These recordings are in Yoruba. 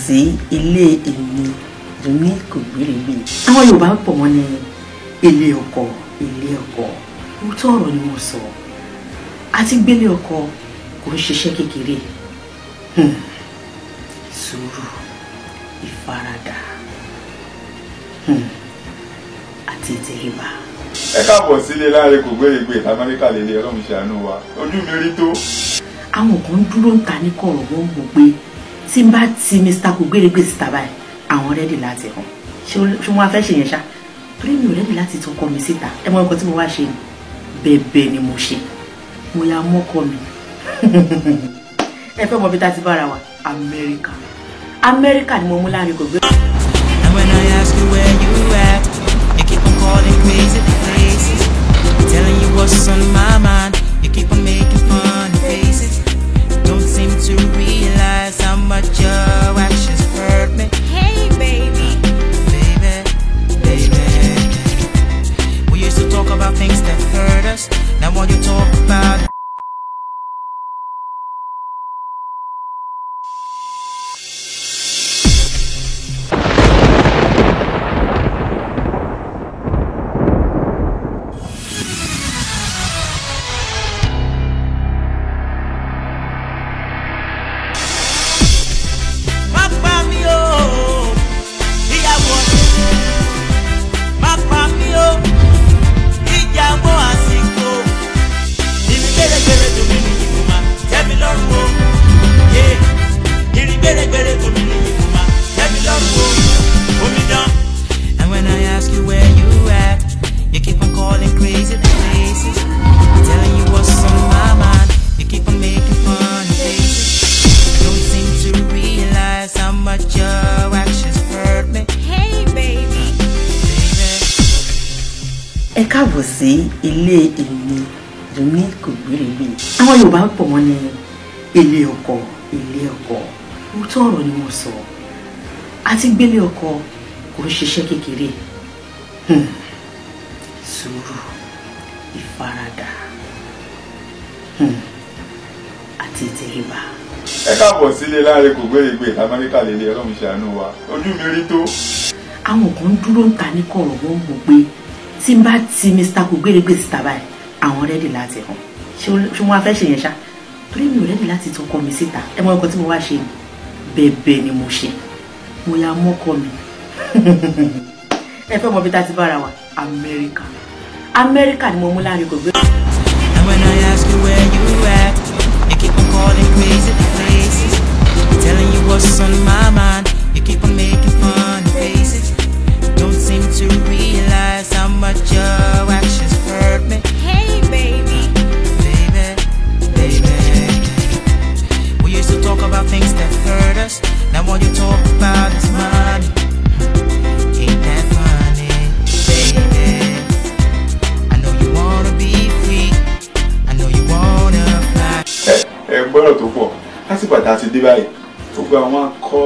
sí ilé èmi ní kò gbèrègbè. Àwọn Yorùbá pọ̀ wọ́n ní ilé ọkọ. Òótọ́ ọ̀rọ̀ ni mo sọ. Àti gbélé ọkọ kò ń ṣiṣẹ́ kékeré. Sùúrù, ìfaradà, àti ìtẹríba. Ẹ káàbọ̀ sílé Láre kò gbèrègbè l'Amẹ́ríkà lélẹ̀ Ọlọ́run ṣàánú wa. Ojú mi rí tó. Àwọn kan dúró ń ta ní kọ̀rọ̀ wọ́n mọ̀ pé tí n bá ti Mr. kò gbèrègbè síta báyìí àwọn rẹ́dì láti hàn. Ṣé wọ́n á fẹ́ ṣe yẹn ṣá? Torí mi ò rẹ́dì láti tọkọ mi síta. Ẹ mọ nǹkan tí mo wá ṣe ni bẹ́ẹ̀ ni mo ṣe. Mo ya mọ́kọ mi. Ẹ fẹ́ mọ bí tá ti bára wa? Amẹ́ríkà ni mo mú Láre kò gbé. And when I ask you where you at, you keep on calling crazy places, telling you what's on my mind. You keep on making fun faces. Don't seem to realize how much your actions hurt me. Hey baby, we used to talk about things that hurt us. Now when you talk about Ẹ káàbọ̀ sí ilé èmi ní kò gbèrègbè. Àwọn Yorùbá pọ̀ wọ́n ní ilé ọkọ. Òótọ́ ọ̀rọ̀ ni mo sọ. Àti gbélé ọkọ kò ń ṣiṣẹ́ kékeré. Sùúrù, ìfaradà, àti ìtẹríba. Ẹ káàbọ̀ sílé Láre kò gbèrègbè l'Amẹ́ríkà lélẹ̀ Ọlọ́run ṣàánú wa. Ojú mi rí tó. Àwọn kan dúró ń ta ní kọ̀rọ̀ wọ́n mọ̀ pé tí n bá ti Mr. kò gbèrègbè síta báyìí àwọn rẹ́dì láti hàn. Ṣé wọ́n á fẹ́ ṣe yẹn ṣá? Torí mi ò rẹ́dì láti tọkọ mi síta. Ẹ mọ nǹkan tí mo wá ṣe ni bẹ́ẹ̀ ni mo ṣe. Mo ya mọ́kọ mi. Ẹ fẹ́ mọ bí tá ti bára wa? Amẹ́ríkà ni mo mú Láre kò gbé. And when I ask you where you at, you keep on calling crazy places, telling you what's on my mind. You keep on making fun faces. Don't seem to realize how much your actions hurt me. Hey baby, we used to talk about things that hurt us. Now all you talk about is money. Ain't that funny, baby? I know you wanna be free. I know you wanna fly. Ẹ gbọ́dọ̀ tó pọ̀. Lásìkò tá a ti dé báyìí. Gbogbo àwọn akọ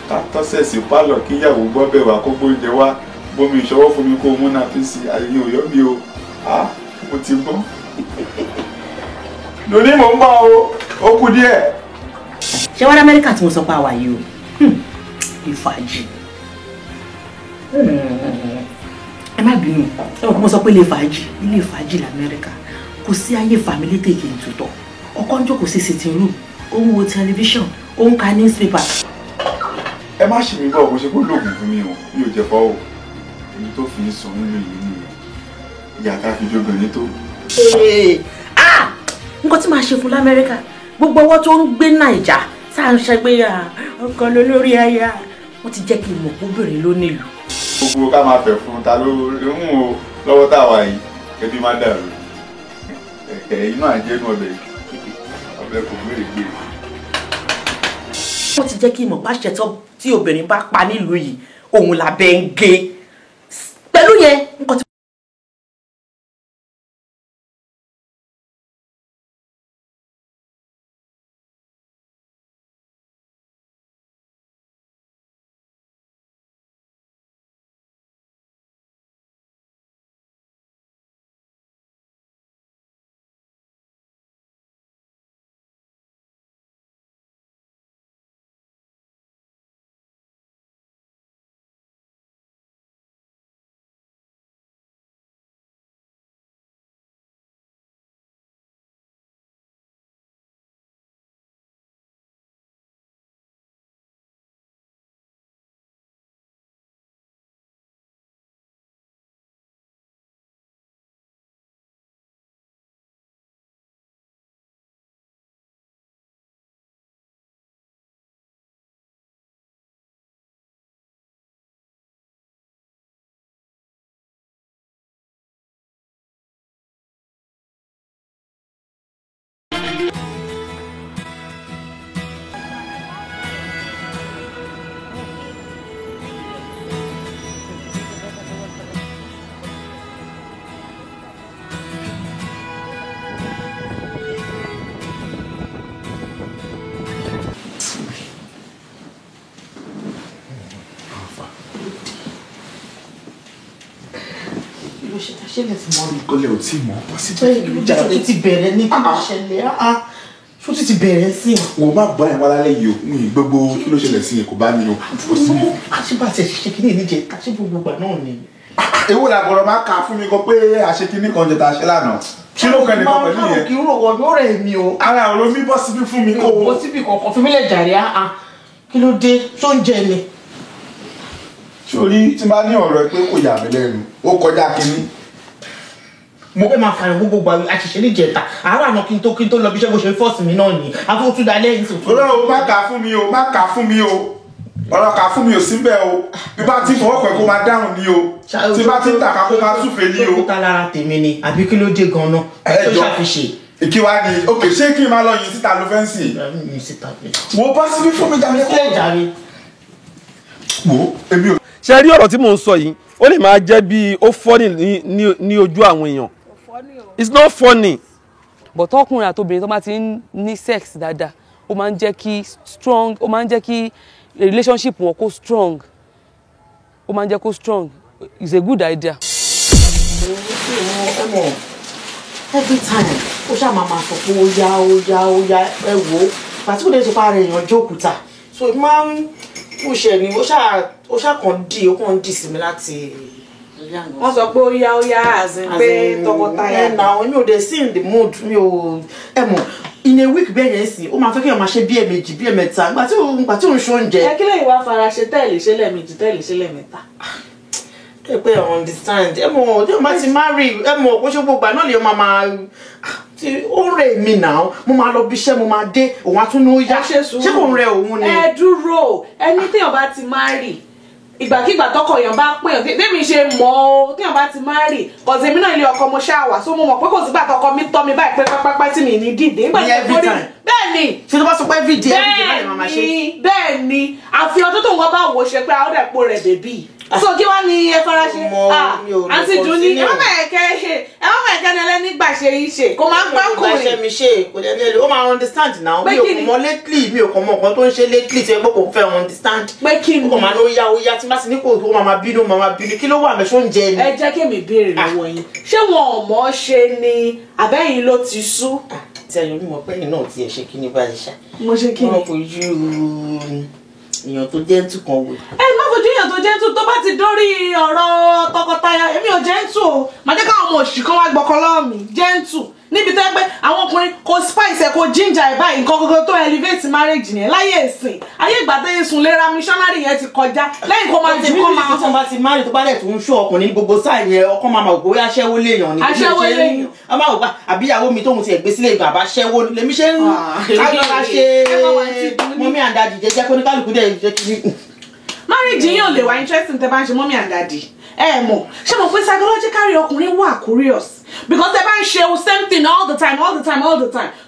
tátọ́sẹ̀sì pálọ̀ kíyàwó gbọ́ bẹ̀ wá kó gbóúnjẹ wá. Bomi ìṣọwọ́ fún mi kó mú náà fi sí ayé òyọ́ mi o. Mo ti gbọ́. Lóní mò ń bá ó kú díẹ̀. Ṣé wá ní Amẹ́ríkà tí mo sọ pé àwa yìí o? Ìfàjì. Ẹ má bínú. Ẹ mọ̀ pé mo sọ pé ilé ìfàjì l'Amẹ́ríkà. Kò sí ayé fàmílì tèkì ìtútọ̀. Ọkọ ń jókòó sí sitting room. Ó ń wo tẹlifíṣàn. Ó ń ka newspaper. Ẹ má ṣe mi bọ̀ bó ṣe kó lóògùn fún mi o. Mi ò jẹ fọ́ o. Èyí tó fi ń sọ nínú yìí nìyẹn. Ìyá ká fi jóbìnrin tó. Nǹkan tí màá ṣe fún l'Amẹ́ríkà, gbogbo ọwọ́ tó ń gbé Nàìjà sáà ń ṣẹgbẹ́ ọkọ lórí aya. Wọ́n ti jẹ́ kí n mọ̀ obìnrin ló nílùú. Gbogbo ká máa fẹ̀ fún ta ló ń o lọ́wọ́ táwa yìí kẹ́bí má dàrú. Inú àjẹnú ọbẹ̀ kò gbèrègbè. Wọ́n ti jẹ́ kí n mọ̀ pàṣẹ tí obìnrin bá pa nílùú yìí òun làbẹ́ ń gé. Pẹ̀lú yẹn nǹkan tí ló ṣe ṣe lè ti mọ rí. Kọ́lẹ̀ ò tí mọ̀ possible. Ìjà ti bẹ̀rẹ̀ ní kí ló ṣẹlẹ̀ ṣó ti bẹ̀rẹ̀ sí i. Wọ́n má gbọ́ ẹ̀ wá lálẹ́ yìí o ní gbogbo kí ló ṣẹlẹ̀ sí i kò bá ní o. Àṣìbàtì ṣe kí ní ìníjẹ àṣì gbogbo ìgbà náà ni. Èwo la gbọ́dọ̀ máa kà fún mi kan pé àṣekínní kan jẹta ṣe lánàá. Kí ló kẹ́ni kan pẹ̀lú yẹn? Kí ló wọ̀ yóò rẹ̀ mi o. Ara ọ̀rọ̀ mi bọ́ síbí fún mi kó. Bọ́ síbí kankan fún mi lè jàre kí ló dé tó ń jẹ ni. Sórí tí n bá ní ọ̀rọ̀ pé kò yà mí lẹ́nu ó kọjá kínní. Mo fẹ́ máa fààyàn gbogbo gbà àṣìṣe níjẹta àárọ̀ àná kí n tó lọ bí iṣẹ́ bó ṣe fọ́ọ̀sì mi náà ni àfọwọ́ tún dalẹ́ yìí sòtún. Ọlọ́run má kà fún mi o má kà fún mi o ọ̀rọ̀ kà fún mi ò síbẹ̀ o bí bá ti fọwọ́ pẹ̀ kó máa dáhùn ni o tí bá ti ń tàkà kó máa súfèé ní o. Ó ta lára tèmi ni àbí kí ló dé gan-an tó ṣàfiṣe. Ìkíwá ni ok ṣé kí n máa lọ yin síta ló fẹ́ ń sìn. Wo bá síbí fún mi jáde kó. Wo èmi ò. Ṣé rí ọ̀rọ̀ tí mò ń sọ yìí ó lè máa jẹ́ bí ó funny ní ojú àwọn èèyàn. It's not funny. But ọkùnrin àti obìnrin tó bá ti ń ní sex dáadáa ó máa ń jẹ́ kí strong ó máa ń jẹ́ kí relationship wọn kó strong ó máa ń jẹ́ kó strong. It's a good idea. Every time ó ṣáà máa sọ pé ó yá ẹ wò ó pàtí kò dé ṣe pa ara èèyàn jókòtà so máa ń pùṣẹ̀ ni ó ṣáà kàn dì sí mi láti. Wọ́n sọ pé ó yá àzìn pé tọkọtaya náà mi ò dé sí in the mood mi ò in a week bẹ́ẹ̀ yẹn sì ó máa fẹ́ kí èèyàn máa ṣe bí ẹ̀ẹ̀mejì bí ẹ̀ẹ̀mẹ́ta nígbà tí òun ṣe oúnjẹ. Ẹ kí lè wá fara ṣe tẹ́lẹ̀ ṣe lẹ́ẹ̀mejì tẹ́lẹ̀ ṣe lẹ́ẹ̀mẹ́ta. Ẹ pé I understand tí wọ́n bá ti marry kó ṣe gbogbo àná lè máa ó rẹ̀ mí náà mo máa lọ bí iṣẹ́ mo máa dé òun á tún ní ó yá ṣé kò ń rẹ òun ni. Ẹ dúró ẹni téèyàn bá ti marry ìgbàkígbà tọkọ èèyàn bá pè yàn tèmi ṣe mọ̀ ọ́ téèyàn bá ti marry kọsí èmi náà ilé ọkọ mo ṣáà wà so mo mọ̀ pé kò sígbà tọkọ mi tọ́ mi báyìí pé pápápá tí mi ní dìde nígbà tí mo rí bẹ́ẹ̀ ni ṣé tó bá sọ pé everyday náà lè máa ṣe. bẹ́ẹ̀ ni àfi ọdún tó ń wọ́n bá wò ṣe pé àwọn ọ̀dà epo rẹ̀ bèbí so kí wá ní ẹ fara ṣe àǹtí Dùnní ẹ má bẹ̀rẹ̀ ní ẹlẹ́ni gbà ṣe yìí ṣe kó máa ń gbá kò rè mi ṣe kò dẹ̀ lẹ́lẹ́ ó máa understand now mi ò kò mọ lately mi ò kò mọ nǹkan tó ń ṣe lately tí ẹ gbọ́ kò fẹ́ understand pé kí ni ó kò máa ní ó yá tí bá ti ní kò tó máa bínú kí ló wà mẹ́sàn-án jẹ ni. ẹ jẹ́ kí mi béèrè lọ́wọ́ yín ṣé wọn ò mọ̀ ṣe ni àbẹ́yìn ló ti sú. tí ayọ̀ mímọ̀ pé ẹ̀yìn náà ti ẹ̀ ṣe kí ni báyìí ṣá. mo ṣe kí ni. wọ́n fojú èèyàn tó gentle kan wò. Ẹ má fojú èèyàn tó gentle tó bá ti dórí ọ̀rọ̀ tọkọtaya èmi ò gentle o màá jẹ́ káwọn ọmọ òṣì kan wá gbọ́kọ́ lọ́wọ́ mi gentle níbi tẹ́ pé àwọn ọkùnrin kò spice ẹ̀ kò ginger ẹ̀ báyìí nǹkan gbogbo tó elevate marriage yẹn láyé ìsìn ayé ìgbà tẹ́yẹ sùn lera missionary yẹn ti kọjá lẹ́yìn kó máa ti kọ́ máa. tí wọ́n bá ti marry tó bá dẹ̀ tó ń ṣó ọkùnrin gbogbo sáà yẹn ọkọ máa wò pé aṣẹ́wó léèyàn ni. aṣẹ́wó léèyàn. a máa wò pé àbíyàwó mi tóun ti ẹ̀ gbé sílé ìgbà bá ṣẹ́wó lèmi ṣe ń kájọra ṣe mọ́mí and daddy jẹ́jẹ́ kó ní kálukú dẹ̀ jẹ́ kí. marriage yín ò lè wá interesting tẹ́ bá ń ṣe mọ́mí and daddy ẹ mọ̀ ṣé mo pé psychologically ọkùnrin wà curious because tẹ́ bá ń ṣe same thing all the time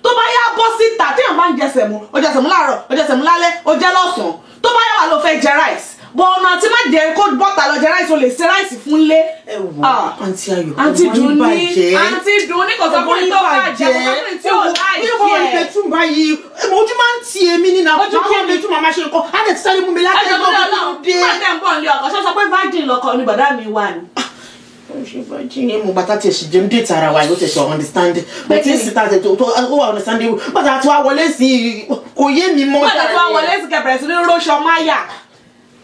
tó bá yá bọ́ síta téèyàn bá ń jẹsẹ̀ mu ó jẹsẹ̀ mu láàárọ̀ ó jẹsẹ̀ mu lálẹ́ ó jẹ lọ́sàn-án tó bá yá wà ló fẹ́ jẹ rice bọ̀ ọ̀nà àti má jẹ kó bọ́ta lọ jẹ rice o lè ṣe rice fún lé. ẹ wò àǹtí Ayọ̀ àǹtí Dùnní kò sọ fún tó bàjẹ́ kò sọ fún tí ò láì jẹ́ bí wọ́n lè tún báyìí ojú máa ń ti èmi nínú àwọn ọmọ mi tún máa ṣe nǹkan á lè ti sáré mú mi láti ẹgbẹ́ ọ̀gbọ́n dé. nígbà tẹ́ ń bọ̀ nílé ọkọ̀ ṣọ́ṣọ́ pé virgin lọkọ ni bàdá mi wà ní. ṣe virgin yẹn mo bàtà tiẹ̀ sì jẹun dé tara wa yóò tẹ̀ ṣe understand but tí sì ta tẹ̀ tó ó wà understand bàtà tí wàá wọlé sí i kò yé mi mọ́. bàtà tí wàá wọlé sí kẹbẹ̀rẹ̀ sí ní róṣọ máyà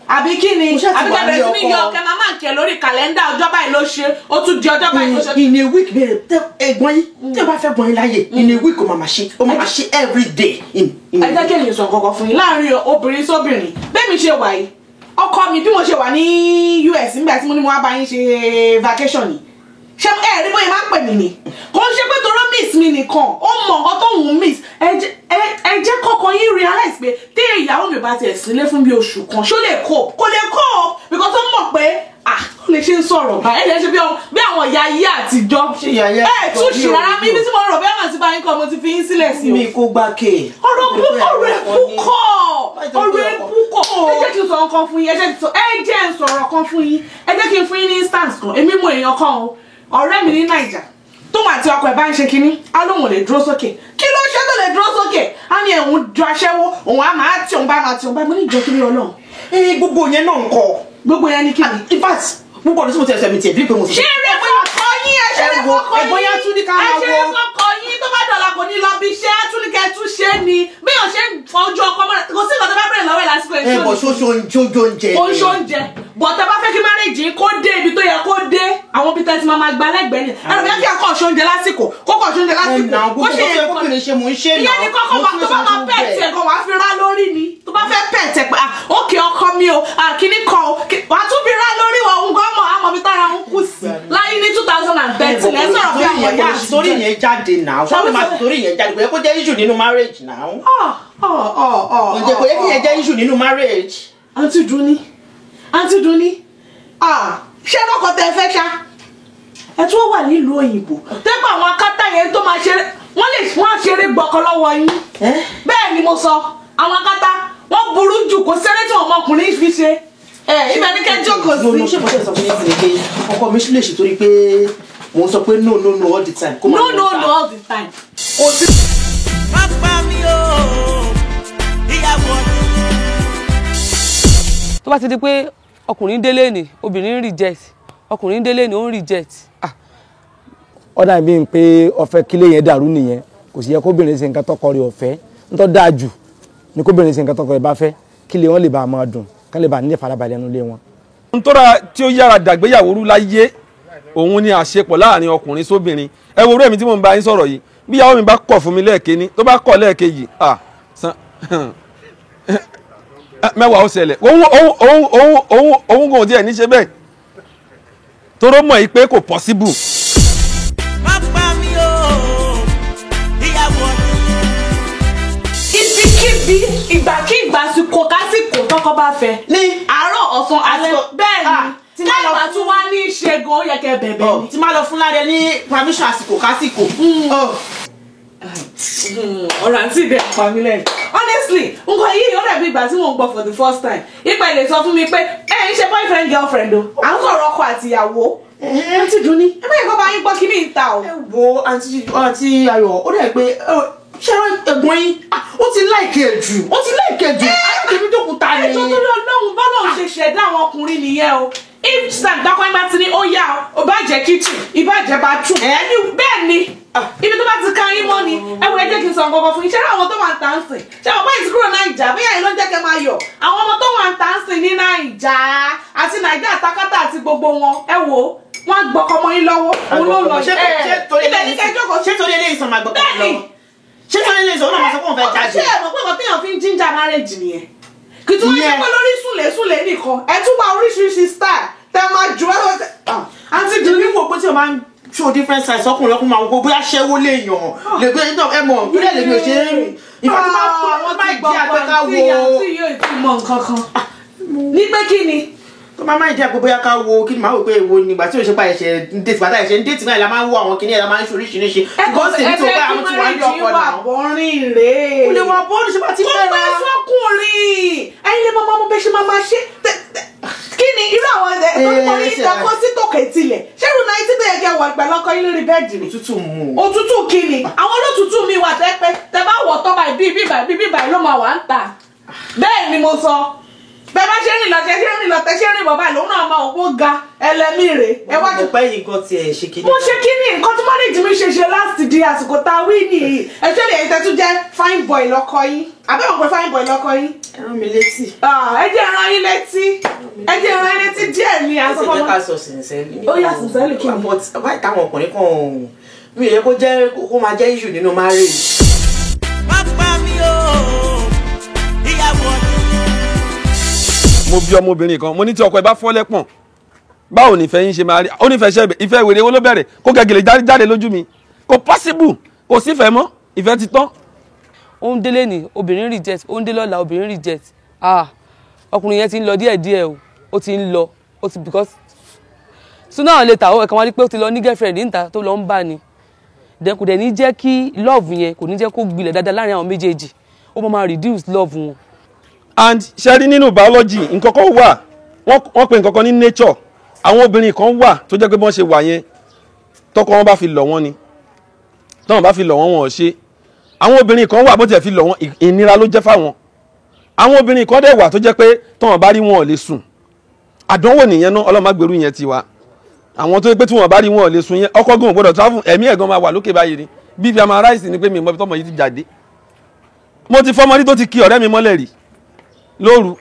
àbí kí ni àbí kẹbẹ̀rẹ̀ sí ní yọ ọkẹ máa ń kẹ lórí kàlẹ́ndà ọjọ́ báyìí ló ṣe ó tún di ọjọ́ báyìí ló ṣe. in a week bẹ́ẹ̀ ẹ̀gbọ́n yìí tí o bá fẹ́ gbọ́n yín láyè in a week o máa ṣe every day. ẹ jẹ́ kí ènìyàn sọ kankan fún yín láàrin obìnrin sóbìnrin bẹ́ẹ̀ mi ṣe wà yìí ọkọ mi bí mo ṣe wà ní US nígbà tí mo ní mo wá bá yín ṣe vacation ni ṣé ẹ rí bóyá máa ń pè mí ni kò ń ṣe pé toró miss mi nìkan ó mọ nǹkan tó ń miss ẹ jẹ́ kọ́kọ́ yín realize pé tí ìyàwó mi bá tiẹ̀ sílé fún bí oṣù kan ṣó lè kó kò lè kó because ó mọ̀ pé ó lè ṣe ń sọ̀rọ̀ báyìí ẹ̀ lè ṣe bí àwọn ìyá ayé àtijọ́ ẹ̀ tún ṣì rárá mi bí tí mo rò bí àwọn àti báyìí kan mo ti fi yín sílẹ̀ sí o. mi kò gbà ké. ọ̀rọ̀ ẹ̀kú kọ́ ẹ jẹ́ kí n sọ nǹkan fún yín ẹ jẹ́ n sọ̀rọ̀ kan fún yín ẹ jẹ́ kí n fún yín ní instance kan èmi mọ èèyàn kan o ọ̀rẹ́ mi ní Naija tóun àti ọkọ ẹ̀ bá ń ṣe kinní á lóun ò lè dúró sókè kí ló ṣe tó lè dúró sókè á ní ẹ̀hún ju aṣẹ́wó òun á máa tí òun bá mo ní ìjọ kiri Ọlọ́run. gbogbo yẹn náà ń kọ gbogbo yẹn ní kí ni. in fact gbogbo ọdún tí mo ti ẹsẹ̀ mi tiẹ̀ bí pé mo ti. ṣé eré fún ọkọ ẹ̀gbọ́n yẹn tún ní ká máa wo. ẹ ṣe fọkọ yín tó bá dọ̀la kò ní lọ bí iṣẹ́ túnìkẹ́ tún ṣe ni bí yàn ṣe ń fọjú ọkọ mọ́ra kò sí nǹkan tó bá bẹ̀rẹ̀ lọ́wọ́ ẹ̀ lásìkò èso. bọ̀ ṣoṣo oúnjẹ bọ̀ tẹ bá fẹ́ kí márèjì kó dé ibi tó yẹ kó dé àwọn ibi tẹ́tí máa gba lẹ́gbẹ̀ẹ́ ni ẹ̀rọ bí kí akọ̀ ṣoúnjẹ lásìkò kókò ṣoúnjẹ lásìkò kó ṣe yẹ kó ìyẹn ni kọ́kọ́ wa tó bá máa pẹ̀tì ẹ̀kọ́ wàá fi rá lórí ni tó bá fẹ́ pẹ̀tì ẹ̀ pé ókè ọkọ mi o kíní kan o wàá tún fi rá lórí òun gan mọ̀ àmọ́ mi tára ń kù sí láyé ní 2013 ẹ̀ sọ̀rọ̀ bí àwọn ìyá àti torí yẹn jáde náà sọ́ọ́ máa torí yẹn jáde kò yẹ kó jẹ́ issue nínú marriage náà kò yẹ kí yẹn jẹ́ issue nínú marriage. àǹtí Dunni ṣé lọ́kọ̀ tẹ fẹ́ ṣá ẹ tún wà nílùú òyìnbó tẹ́gbà àwọn akátá yẹn tó máa ṣeré wọ́n ṣeré gbọ́kọ lọ́wọ́ yín bẹ́ẹ̀ ni mo sọ àwọn akátá wọ́n burú jù kó sẹ́rẹ́ tí ọmọkùnrin fi ṣe ibẹ̀ ní kẹjọ́ kò sí. ṣé mo ṣe sọ fún yín sí ni pé ọkọ mi lè ṣètò rí pé mo ń sọ pé no all the time. no all the time. kò sí. pápá mi ò ìyàwó. tó bá ti di pé ọkùnrin délé ni obìnrin reject ọkùnrin délé ni ó ń reject. ó dà bí n pé ọ̀fẹ́ kílé yẹn dàrú nìyẹn kò sì yẹ kóbìnrin ṣe nǹkan tọkọ rẹ̀ ọ̀fẹ́ nítorí dáa jù ni kóbìnrin ṣe nǹkan tọkọ rẹ̀ bá fẹ́ kílé wọn lè bá a máa dùn kán lè bá a nílé farabalẹ̀ nínú ilé wọn. nítorá tí ó yára dàgbéyàwó rú láyé òun ni àṣepọ̀ láàrin ọkùnrin sóbìnrin ẹ wo orí èmi tí mo ń bá yín sọ̀rọ̀ yìí bí ìyàwó mi bá kọ̀ fún mi lẹ́ẹ̀kejì tó bá kọ̀ lẹ́ẹ̀kejì mẹ́wàá ó ṣẹlẹ̀ òun kò tiẹ̀ ní ṣe bẹ́ẹ̀ toró mọ̀ yìí pé kò possible. pápá mi ò ìyàwó. ibikíbi ìgbàkígbà àsìkò kásìkò tọkọ bá fẹ́ ní àárọ̀ ọ̀sán alẹ́ bẹ́ẹ̀ ni táìmù àtún wá ní ìṣègùn ó yẹ kẹ́ bẹ̀bẹ̀ ni. tí máa lọ fún ládẹ ní permission àsìkò kásìkò. ọ̀rọ̀ àǹtí ìdẹ̀ pa mí lẹ́yìn honestly nǹkan yìí ó dàbí ìgbà tí mò ń gbọ́ for the first time ipa ilé sọ fún mi pé ẹ ń ṣe boyfriend girlfriend o à ń sọ̀rọ̀ ọkọ àti ìyàwó àǹtí Dunni ẹ bẹ́ẹ̀ kọ́ bá yín gbọ́ kí ní ìta o. ẹ wo àǹtí Ayọ̀ ó dẹ̀ pé ṣé ẹ̀gbọ́n yín ó ti láìkẹ́ jù ayọ̀kẹ́mi tó kúta ni. ẹjọ́ tó lọ lọ́hùn bọ́lọ́hùn ṣe ṣẹ̀dá àwọn ọkùnrin nìyẹn o if time dákọ́ ẹ bá ti ní ó yá o bá jẹ́ kitchen ìbàjẹ́ bathroom bẹ́ẹ̀ ni ibi tó bá ti ká yín mọ́ ni ẹ wo ẹ jẹ́ kí n sọ nǹkan kan fún yín ṣé àwọn tó wà ń tà ń sìn ṣé àwọn báyìí ti kúrò Naija bóyá yìí ló ń jẹ́ kẹ́ máa yọ̀ àwọn ọmọ tó wà ń tà ń sìn ní Naija àti Naija àtakátà àti gbogbo wọn ẹ wo wọn gbọ́kọ mọ́ yín lọ́wọ́ òun ló lọ ibẹ̀ ní kẹjọ́ kò ṣé torí eléyìí sọ ma gbọ́kọ lọ́wọ́ ṣé torí eléyìí sọ ó náà máa sọ fún òun fẹ́ jáde. ṣé ẹ mọ̀ pé nǹkan téèyàn fi ń ginger marriage nìyẹn kì í tún wọ́n ṣe pé lórí sùlẹ̀ nìkan ẹ tún wá oríṣiríṣi style tẹ máa jù ẹ lọ́tẹ̀. àǹtí Dunni wò pé tí o máa ń show different size ọkùnrin ọkùnrin máa wò bóyá ṣẹ́wó lè yàn lè gbé ẹ mọ̀ bílẹ̀ lè mi ò ṣe é ìfọ̀ tí máa jí àgbẹ̀ká wo. tí yóò ti mọ nǹkan kan ní pé kí ni. tó máa ń jẹ́ àgbẹ̀ bóyá ká wo kí ni màá wò pé èwo nígbà tí o ṣe pa ẹ̀ṣẹ̀ ń déètì bàtà ẹ̀ṣẹ̀ ń déètì báyìí la máa ń wo àwọn kìnìyàn la máa ń ṣe oríṣiríṣi. ẹgbẹ́ kí márèjì wà bọ́rin rèé. kò lè wà bọ́rin ṣe bá ti fẹ́ ra. kó pẹ́ fọkùnrin ẹ̀yin lè máa mọ bẹ́ẹ̀ ṣe máa ṣe kí ni irú àwọn ẹ̀ tó ń mọ ní ìdákọ́ sí tòkè tilẹ̀ ṣẹ́rù náà tí bẹ́ẹ̀ kẹ́ wọ ìgbà lọ́kọ́ yín lórí bẹ́ẹ̀dì ni. òtútù mú. òtútù kí ni àwọn olótùtù mi wà tẹ́pẹ́ tẹ bá wọ̀ tọ́ báyìí bíbí ló máa wà ń tà bẹ́ẹ̀ ni mo sọ bẹ́ẹ̀ bá ṣe rìn lọ tẹ́ ṣe rìn bọ̀ báyìí lòun náà máa òpó ga ẹlẹ́mìíràn ẹ wá mo pẹ́ yìí gan tiẹ̀ ṣe kíní. mo ṣe kíní nǹkan tí mọ́nìjì mi ṣe láti di àsìkò tá a wí nìyí ẹ̀ṣẹ́ lè tẹ́ tún jẹ́ fine boy lọ́kọ yín àbẹ́wọ̀n pé fine boy lọ́kọ yín. ẹ rán mi létí. ẹ jẹ́ rán yín létí díẹ̀ ni àsọfọ́n. ẹ jẹ́ ká sọ sínsẹ́lì. ó yà sínsẹ́lì kí ni. báyìí táwọn ọkùnrin kan mi ò yẹ kó máa jẹ́ issue nínú marriage. pápá mi ò ìyàwó. mo bí ọmọbìnrin kan mo ní tí ọkọ ẹ bá fọ́ lẹ́pọ̀n báwo nífẹ̀ẹ́ yín ṣe máa rí ó nífẹ̀ẹ́ ṣe ìfẹ́ wèrè wo ló bẹ̀rẹ̀ kó gẹ́gẹ́lẹ́ jáde lójú mi kò possible kò sífẹ̀ẹ́ mọ́ ìfẹ́ ti tán. ó ń délé ní obìnrin reject ó ń dé lọ́la obìnrin reject ọkùnrin yẹn ti ń lọ díẹ̀díẹ̀ o ó ti ń lọ ó ti because sooner or later ó ẹ̀kan wá rí pé ó ti lọ ní girlfriend níta tó lọ ń bá ni then kò dẹ̀ ní jẹ́ kí love yẹn kò ní jẹ́ kó gbilẹ̀ dáadáa láàrin àwọn méjèèjì ó máa reduce love wọn. and ṣe rí nínú biology nǹkan kan wà wọ́n pe nǹkan kan ní nature àwọn obìnrin kan wà tó jẹ́ pé bọ́n ṣe wà yẹn tọkọ wọn bá fi lọ̀ wọ́n ni tọ́wọ́n bá fi lọ̀ wọ́n wọn ò ṣe àwọn obìnrin kan wà bó tiẹ̀ fi lọ̀ wọ́n ìnira ló jẹ́ fáwọn àwọn obìnrin kan dẹ̀ wà tó jẹ́ pé tọ́wọ́n bá rí wọn ò lè sùn àdánwò nìyẹn náà ọlọ́mọ agbèrú yẹn ti wá àwọn tó pé tí wọ́n bá rí wọn ò lè sun yẹn ọkọ gan ò gbọ́dọ̀ travel ẹ̀mí ẹ̀gan máa wà lókè báyìí ni bí fi àmà ráìsì ni pé mi mọ bí tọmọ yìí ti jáde mo ti fọmọ rí tó ti kí ọ̀rẹ́ mi mọ́lẹ̀ rí lóru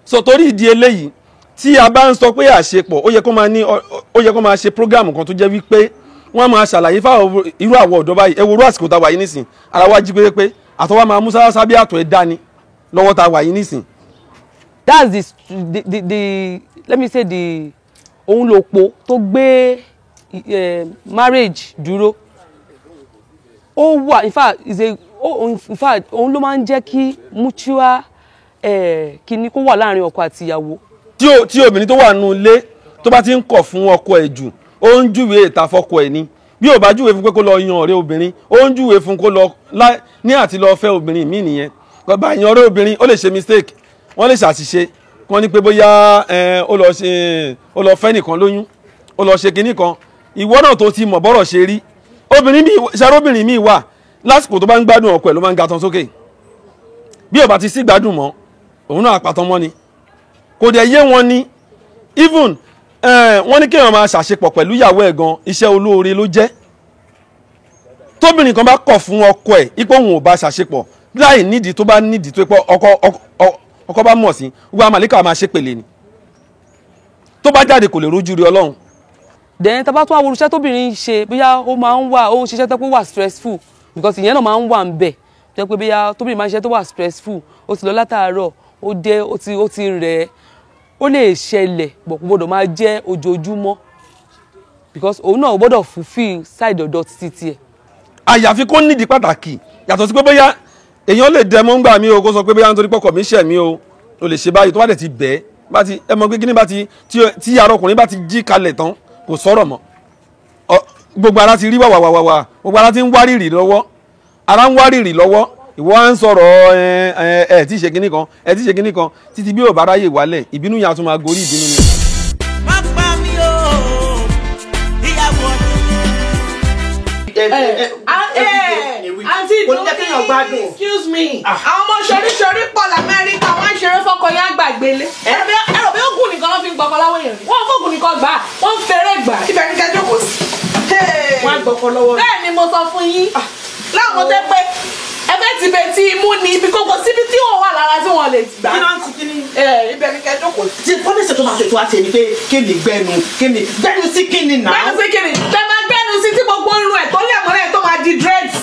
so torí ìdí eléyìí tí a bá ń sọ pé àṣepọ̀ ó yẹ kó máa ṣe program kan tó jẹ́ wípé wọ́n máa ṣàlàyé fáwọn irú àwọ̀ ọ̀dọ́ báyìí ẹ wo irú àsìkò tá a wà yìí nísìn ara wa jí pé àtọwọ́ máa mú sábà bí àtọ̀ ẹ̀ dání lọ́wọ́ tá a wà yìí nísìn. That's the let me say the òun ló po tó gbé marriage dúró ó wà in fact òun ló máa ń jẹ́ kí mutual kíní kó wà láàrin ọkọ àti ìyàwó. tí obìnrin tó wà nù ilé tó bá ti ń kọ̀ fún ọkọ ẹ̀ jù ó ń júwèé ìta fọ́kọ ẹ̀ ni bí ò bá júwèé fún pé kó lọ yan ọ̀rẹ́ obìnrin ó ń júwèé fún kó lọ ní àti lọ fẹ́ obìnrin míì nìyẹn bàbá yan ọ̀rẹ́ obìnrin ó lè ṣe mistake wọ́n lè ṣàṣìṣe wọ́n ní pé bóyá ó lọ fẹ́ nìkan lóyún ó lọ ṣe kinní kan ìwọ náà tó ti mọ̀ bọ́rọ̀ ṣe rí obìnrin míì wà lásìkò tó bá ń gbádùn ọkọ ẹ̀ ló máa ń ga tán sókè bí ò bá ti sí gbádùn mọ́ òun náà àpàtàn mọ́ ni kò dẹ̀ yé wọn ni even wọ́n ní kéèyàn máa ṣàṣepọ̀ pẹ̀lú ìyàwó ẹ̀ gan iṣẹ́ olóore ló jẹ́ tóbìnrin kan bá kọ̀ fún ọkọ ẹ̀ ipò òun ò bá ṣàṣepọ̀ láì nídìí tó bá nídìí tó pọ̀ ọkọ bá mọ̀ sí gbogbo àmàlíkà máa ṣe pèlè ni tó bá jáde kò lè rójú rí Ọlọ́run. then tá bá tún àwọn olùṣẹ́ tóbìnrin ṣe bóyá ó máa ń wà ó ń ṣiṣẹ́ tó pé wà stressful because ìyẹn náà máa ń wà ń bẹ̀ jẹ́ pé bóyá tóbìnrin máa ń ṣiṣẹ́ tó wà stressful ó ti lọ látàárọ̀ ó dé ó ti rẹ̀ ó lè ṣẹlẹ̀ bọ̀ kò gbọ́dọ̀ máa jẹ́ ojoojúmọ́ because òun náà gbọ́dọ̀ fulfill side ọ̀dọ̀ títí tiẹ̀. àyàfi kó nídìí pàtàkì yàtọ̀ sí pé bóyá èèyàn lè dẹ mọ́ ń gbà mí o kó sọ pé bóyá nítorí pọ́kọ̀ mi ṣẹ̀ mí o lè ṣe báyìí tó bá dẹ̀ ti bẹ́ẹ̀ bá ti ẹ mọ̀ pé kíní bá ti tí ara ọkùnrin bá ti jí kalẹ̀ tán kò sọ̀rọ̀ mọ́ gbogbo ara ti rí wàwàwàwà gbogbo ara ti ń wárìrì lọ́wọ́ ara ń wárìrì lọ́wọ́ ìwọ à ń sọ̀rọ̀ ẹ tí ṣe kinní kan ẹ tí ṣe kinní kan títí bí ò bá ráyè wálẹ̀ ìbínú yẹn a tún máa gorí ìbínú ni. má pa mí o ìyàwó àǹtí ìdúró excuse me àwọn ọmọ ṣoríṣorí pọ̀ lamẹ́ríkà wọ́n ń ṣeré fọ́kọ yẹn àgbàgbélé ẹ̀rọ bí oògùn nìkan ló fi ń gbọ́kọ láwọn èèyàn wọ́n fọ́ọ̀gùn nìkan gbà wọ́n ń fẹ́rẹ̀ gbà ibẹ̀ ní kẹjọ kò sí. wọ́n á gbọ́kọ lọ́wọ́. bẹ́ẹ̀ ni mo sọ fún yín láwọn tẹ́ pé ẹgbẹ́ ti bẹ ti imú ni ibi kókó síbi tí wọ́n wà lára tí wọ́n lè gbà. kí ló ń ti kí ni. ibẹ̀ ní kẹjọ kò sí. ṣe pọ́lísì tó máa ṣètò àti ẹni pé kí ni gbẹnu sí kí ni náà. gbẹnu sí kí ni bẹ́ẹ̀ máa gbẹnu sí tí gbogbo irun ẹ̀ tó lẹ̀ mọ́lẹ̀ tó máa di dreads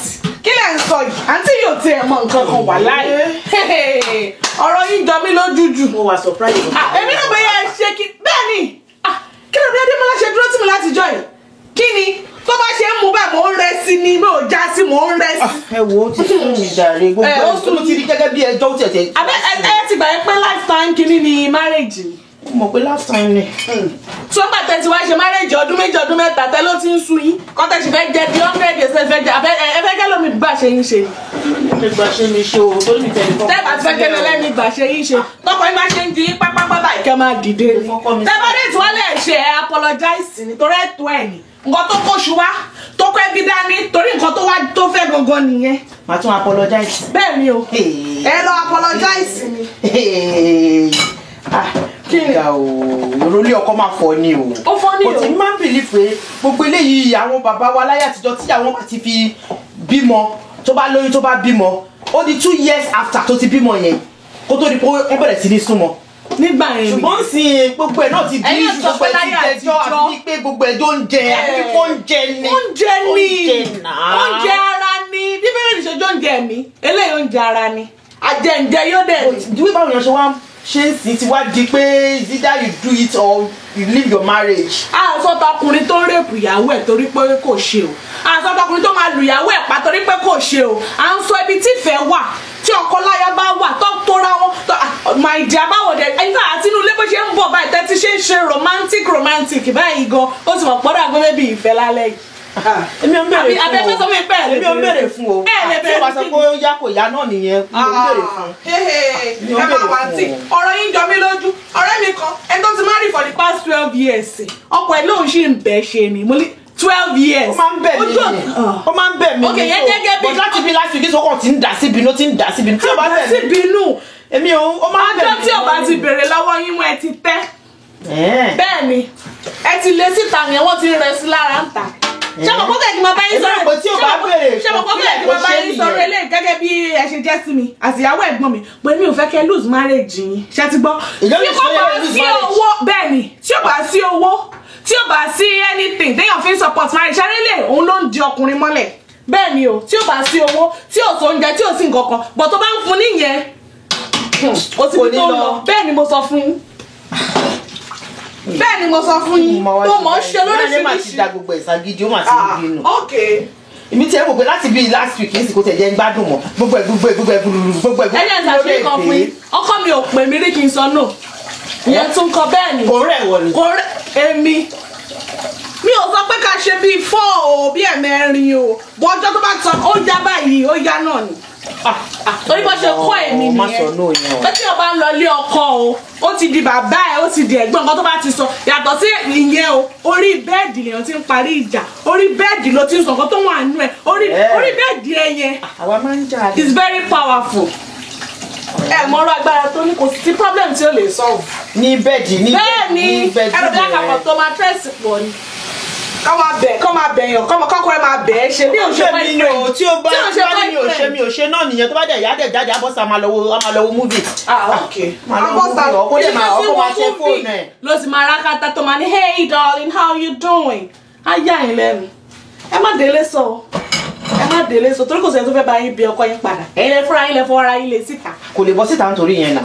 kí lẹ̀ ń sọ yìí àǹtí yóò tiẹ̀ mọ nǹkan kan wà láyé ọ̀rọ̀ yìí jọ mí lójú jù. mo wà surprise. èmi náà bẹ́ẹ̀ yẹ ṣe kí bẹ́ẹ̀ ni kí ló dé Adémọ́lá ṣe dúró tì mí látijọ́ yìí kí ni tó bá ṣe ń mú bẹ́ẹ̀ mò ń rẹ́ sí ni mi ò já sí mò ń rẹ́ sí. ẹ wo ó ti fún mi jàre gbogbo ẹ tó ti rí gẹ́gẹ́ bí ẹjọ́ ó tẹ̀tẹ̀. ẹ ti gbà pé lifetime kìíní ni marriage ni. mo mọ̀ pé last time ni. tó ń gbàtẹ́ tí wàá ṣe marriage ọdún méjì ọdún mẹ́ta tẹ́ ló ti ń sun yín kọ́tẹ́ sì fẹ́ jẹ di 100 years ẹ fẹ́ kẹ́ lómi gbà ṣe yín ṣe ni. ẹ gbà ṣe mi ṣe o tó ní tẹ̀lé fọ́ọ̀mù. tẹ́ bá ti fẹ́ kẹ́ lẹ́ni gbà ṣe yín ṣe tọkọ yín bá ṣe ń di yín pápápá báyìí kẹ́ máa dìde ni. tẹ́ bá dé tí wọ́n lè ṣe apologize nítorí ẹ̀tọ́ ẹ̀ ni nǹkan tó kóṣù wá tó kọ́ ẹbí dání torí nǹkan tó fẹ́ gangan nìyẹn. màá tún apologize. bẹ́ẹ̀ ni o ẹ lọ apologize ni. kí ni òròlé ọkọ máa fọ ni o. ó fọ́ ni o. kò tí máa ń believe pé gbogbo eléyìí àwọn bàbá wa láyé àtijọ́ tí àwọn bá ti fi bímọ tó bá lóyún tó bá bímọ ó di 2 years after tó ti bímọ yẹn kó tó di pé wọ́n bẹ̀rẹ̀ sí ní súnmọ́. nígbà yẹn ni ṣùgbọ́n sí gbogbo ẹ̀ náà ti di gbogbo ẹ̀ ti jẹjọ́ àti pé gbogbo ẹ̀ tó ń jẹ àti kó ń jẹ ni. oúnjẹ ni oúnjẹ ara ni bíbélì ní ṣojú oúnjẹ mi eléyìí oúnjẹ ara ni àjẹǹjẹ yóò dẹ̀. ìdíwé báwo ni wọ́n ṣe wá ṣe ń sìn ti wá di pé either you do it or you leave your marriage. àsọtọ ọkùnrin tó ń rèpù ìyàwó ẹ̀ torí pé kò ṣe o àsọtọ ọkùnrin tó máa lu ìyàwó ẹ̀ pa torí pé kò ṣe o à ń sọ ibi tí ìfẹ́ wà tí ọkọ láya bá wà tó tóra wọn my dear báwo dẹ ẹ̀yin náà àti inú ilé bó ṣe ń bọ̀ báyìí tẹ́tí ṣe ń ṣe romantic báyìí gan ó ti mọ̀ pọ́dọ̀ àgbẹ̀ bí ìfẹ́ lálẹ́ yìí. èmi ò ń bèrè fún o abẹ́fẹ́ sọ fún mi pẹ́ẹ́ èmi ò ń bèrè fún o tí o bá sọ pé ó yá kò yá náà nìyẹn mi ò ń bèrè fún. ẹ máa wá tí ọ̀rọ̀ yín jọ mí lójú ọ̀rẹ́ mi kan ẹni tó ti marry for the past 12 years ọkọ ẹ̀ lóun ṣì ń bẹ̀ ṣe ni mo ní 12 years. ó máa ń bẹ̀ mí ni ó máa ń bẹ̀ mí ni. ok yẹn gẹ́gẹ́ bí. but láti bí láti bí sọ́kàn tí ń dà sí bínú tí ń dà sí bínú. tí o bá bẹ̀ mí bínú. èmi ò ó máa ń bẹ̀ mí. ọjọ́ tí o bá ti bèrè lọ́wọ́ yín wọ́n ẹ ti tẹ́ bẹ́ẹ̀ ni ẹ ti lé síta yẹn wọ́n ti rẹ̀ sí lára ń ta ṣé mo kọ́kẹ́ kí n máa bá yín sọ̀rọ̀ ṣé mo kọ́kẹ́ kí n máa bá yín sọ̀rọ̀ eléyìí gẹ́gẹ́ bí ẹ ṣe jẹ́ sí mi àtìyàwó ẹ̀gbọ́n mi pé mi ò fẹ́ kẹ́ lose marriage yín ṣé ti gbọ́ tí kò bá sí owó bẹ́ẹ̀ ni tí ò bá sí owó tí ò bá sí anything téèyàn fi ń support marriage ṣárélè òun ló ń di ọkùnrin mọ́lẹ̀ bẹ́ẹ̀ ni o tí ò bá sí owó tí ò sí oúnjẹ tí ò sí nǹkan kan bọ̀ tó bá ń fún níyẹn ó ti tó lọ bẹ́ẹ̀ ni mo sọ fún yín bẹ́ẹ̀ ni mo sọ fún yín tó mọ̀ ṣe lóríṣiríṣi. má ti da gbogbo ìságídí ó mà ti ń bínú. ok. èmi tí ẹ wò pé láti bíi last week yìí sì kò tẹ̀ jẹ́ ń gbádùn mọ́ gbogbo ẹ̀. ẹ jẹ́ ìsàṣẹ́ kan fún yín ọkọ mi ò pè mí rí kí n sọ no ìyẹn tún kọ bẹ́ẹ̀ ni. kò rẹ̀ wọ̀ ni. kò rẹ̀ èmi mi ò sọ pé ká ṣe bíi 4 o bíi ẹ̀mẹ́rin o bọ́ ọjọ́ tó bá sọ ó yá báyìí ó yá náà ni. torí bó ṣe kọ́ èmi nìyẹn pé tí o bá ń lọ ilé ọkọ o ó ti di bàbá ẹ ó ti di ẹ̀gbọ́n nǹkan tó bá ti sọ yàtọ̀ sí ìyẹn o orí bẹ́ẹ̀dì lèèyàn ti ń parí ìjà orí bẹ́ẹ̀dì ló ti ń sọ nǹkan tó wà nínú ẹ orí bẹ́ẹ̀dì ẹ yẹn is very powerful ẹ mọ̀rọ̀ agbára tó ní kò sí problem tí ó lè solve. ní bẹ́ẹ̀dì ní bẹ́ẹ̀dì bẹ́ẹ̀ ni ẹ̀rọ bí àkàkọ̀ tó máa tẹ́sí pọ̀ ni kọ́ máa bẹ̀yàn kọ́kọ́ ẹ máa bẹ̀ ẹ́ ṣe bí òun ṣe mi ò tí ó bá ní mi ò ṣe náà nìyẹn tó bá dẹ̀ ìyá dẹ̀ jáde abọ́sà máa lọ wo múvì. abọ́sà ọkọ̀ máa ṣe fóònù ẹ̀. ló sì máa rákàtà tó máa ní hey darling how you doing? á yà yín lẹ́nu ẹ má délé sọ torí kò sẹ́ni tó fẹ́ bá yín bí ọkọ yín padà ẹ̀yin lẹ fúnra yín lẹ fọwọ́ ara yín lè síta. kò lè bọ́ síta nítorí yẹn náà.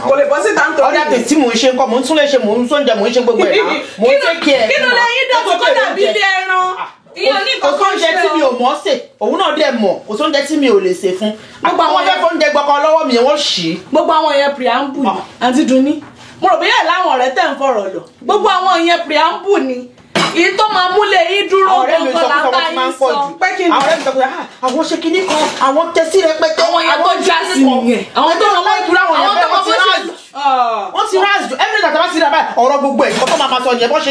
ọ̀dà tè tí mò ń ṣe nǹkan mò ń tún lè ṣe mò ń sóúnjẹ mò ń ṣe gbogbo ẹ̀ náà mò ń tẹ́ kí ẹ. kí ló lẹ́yìn dọ̀tí kó dàbí ilé ẹran ìyẹn ní kò sóúnjẹ tí mi ò mọ̀ ṣe òun náà dẹ̀ mọ̀ kò sóúnjẹ tí mi ò lè ṣe fún. gbogbo àwọn fẹ́ fóúnjẹ gbọ́kàn lọ́wọ́ mi wọ́n ṣì. gbogbo àwọn yẹn preamble àti dunni mo rò bí yẹn láwọn ọ̀rẹ́ tẹ̀ ń fọ̀rọ̀ lọ gbogbo àwọn yẹn preamble ni èyí tó máa múlẹ̀ yín dúró gbogbo làbá yín sọ pé kí ni. àwọn ọ̀rẹ́ mi sọ pé àwọn ṣe kinní kan àwọn tẹsí rẹpẹtẹ. àwọn yẹn tó já sí nìyẹn. àwọn tó lọ wọ́n ìtura àwọn yẹn bẹ́ẹ̀ wọ́n ti ráàzù every time wọ́n ti rà báyìí ọ̀rọ̀ gbogbo ẹ̀ kọ́kọ́ máa sọ yẹn bọ́n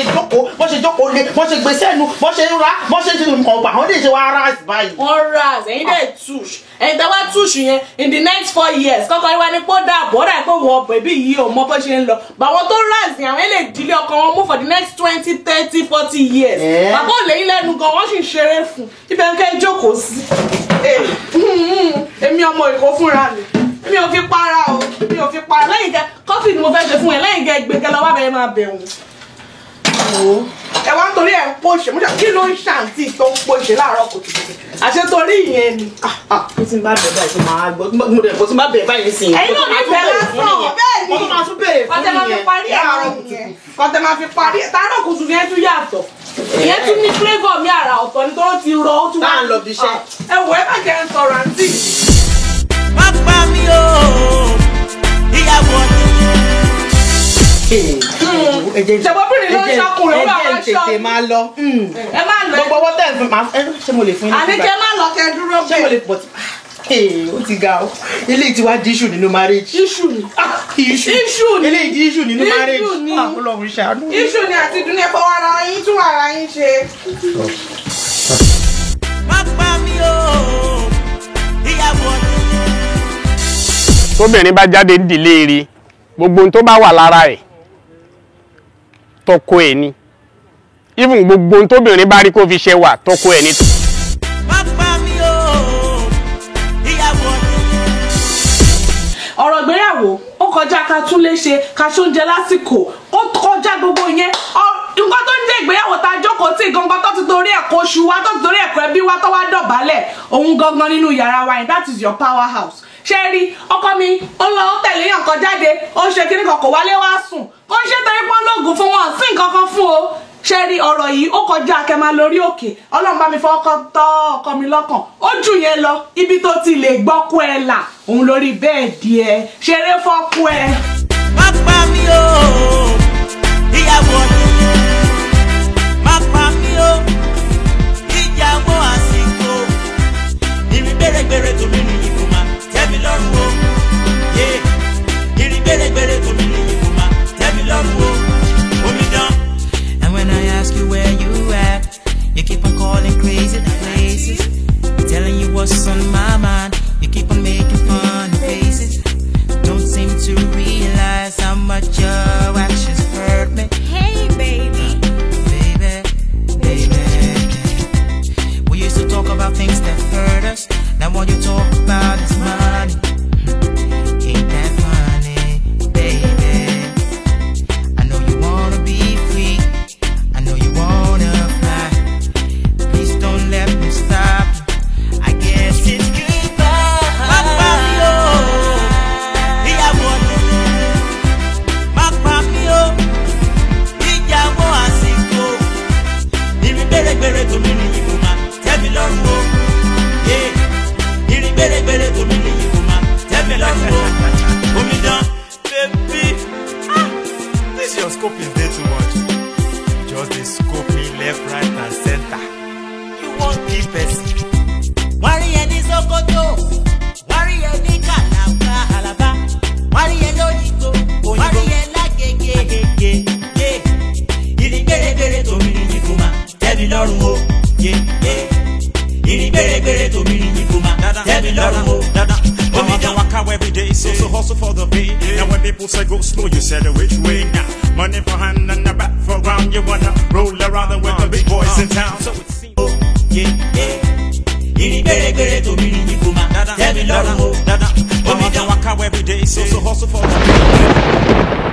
ṣe jókòó lé bọ́n ṣe gbé sẹ́nu bọ́n ṣe ra bọ́n ṣe nǹkan ọ̀gbà àwọn lè ṣe wá ráàzù báyìí. wọ́n ráàzù ẹ̀yin dẹ̀ túṣ ẹ̀yin tẹ́ wá túṣ yẹn in the next 4 years kọ́kọ́ yín wá ní pọ́ dàbọ̀ dà pé wọ́n bẹ̀bí yìí ò mọ bó ṣe ń lọ bàwọn tó ráàzù yẹn àwọn lè dílé ọkọ wọn mú for the next 20, 30, 40 years. bàbá ò lẹ́yìn lẹ́nu gan wọ́n sì ń ṣeré fún ibẹ̀ ń kẹ́ jókòó sí. èmi ọmọ Èkó fúnra mi ò fi para o mi ò fi para lẹ́yìn kẹ́ kọ́fì ni mo fẹ́ ṣe fún ẹ lẹ́yìn kẹ́ gbẹ̀gẹ́ lọ́wọ́ abẹ́rẹ́ máa bẹ̀ wọ́n. ẹ wá nítorí ẹ̀ ń pòṣè mo ṣe kí ló ń ṣàǹtì tó ń pòṣè láàárọ̀ kùtùkùtù àṣẹ torí ìyẹn ni. mo ti bá bẹ̀ báyìí tó máa gbọ́ mo ti bá bẹ̀ báyìí sí i. ẹ̀yin náà ní bẹ́ẹ̀ lásán bẹ́ẹ̀ ni mo tún máa tún béèrè fún ìyẹn kọ́tẹ́ máa fi parí tààrọ̀ kùtù yẹn tún yàtọ̀ ìyẹn tún ní flavour mi àrà ọ̀tọ̀ nítorí ó ti rọ ó tún wá. táà ń lọ bí iṣẹ́. ẹ wò ẹ má jẹ́ ń sọ̀rọ̀ àǹtí. má pa mí o ìyàwó ṣèbọ́bìnrin ló ń ṣọkùnrin ó bá wá ṣọ́ tètè máa lọ. ẹ má lọ gbogbo owó tẹ̀ ń fún ṣé mo lè fún yín ní àníkẹ́ má lọ kẹ́ dúró ṣé mo lè pọ̀ tí ó ti ga o eléyìí ti wá di issue nínú marriage. issue ni eléyìí di issue nínú marriage. Ọlọ́run ṣàánú. issue ni àti dúnlẹ̀ fọwọ́ ara yín tún ara yín ṣe. má pa mí o ìyàwó. tóbìnrin bá jáde nídìílé rí gbogbo ohun tó bá wà lára ẹ̀ tọkọ ẹ̀ ni even gbogbo ohun tóbìnrin bá rí kó fi ṣe wà tọkọ ẹ̀ ni. má pa mí o ìyàwó. ọ̀rọ̀ ìgbéyàwó ó kọjá ká tún lè ṣe ká ṣóúnjẹ lásìkò ó kọjá gbogbo yẹn nǹkan tó ń jẹ́ ìgbéyàwó tá a jókòó tí gangan tó ti torí ẹ̀kọ́ oṣù wa tó ti torí ẹ̀kọ́ ẹbí wa tó wá dọ̀bálẹ̀ òun gangan nínú yàrá wa yẹn that is your power house. ṣé rí ọkọ mi ó lọ tẹ̀lé yàn kan jáde ó ń ṣe kíní kan kò wálé wá sùn kó ń ṣe torí pọ́n lóògùn fún wọn sí nǹkan kan fún o. ṣé rí ọ̀rọ̀ yìí ó kọjá akẹ́mà lórí òkè ọlọ́run bá mi fọwọ́ tọ́ ọkọ mi lọ́kàn ó jù yẹn lọ ibi tó ti lè gbọ́kú ẹ là òun lórí bẹ́ẹ̀dì ẹ ṣeré fọ́kú ẹ. má pa mí o ìyàwó. má pa mí o ìyàwó àsìkò ìrìn gbèrègbèrè tó mi nìyí kò má tẹ́mi lọ́rùn o. ìrìn gbèrègbèrè tó mi nìyí kò má tẹ́mi lọ́rùn o. Omidan. And when I ask you where you at, you keep on calling crazy places, telling you what's on my mind. You keep on making fun faces. Don't seem to realize how much your actions hurt me. Hey me left, right, and center. You won't keep us. Wari ẹni Sokoto, wari ẹni Calabar, wari ẹni Oyigbo, wari ẹni Lágége. Ìrìn gbèrègbèrè tòmí ní Yìkùmá, tẹ́mi lọ́rùn o. Ìrìn gbèrègbèrè tòmí ní Yìkùmá, tẹ́mi lọ́rùn o. Mommy don't work out every day, so hustle for the pay. Now when people say go slow, you said which way now? Money for hand and the back for ground, you wanna roll around with the big boys in town. So it seems. Ìrìn gbèrègbèrè tòmí ní Yìkùmá, tẹ́mi lọ́rùn o. Mommy don't work out every day, so hustle for the pay.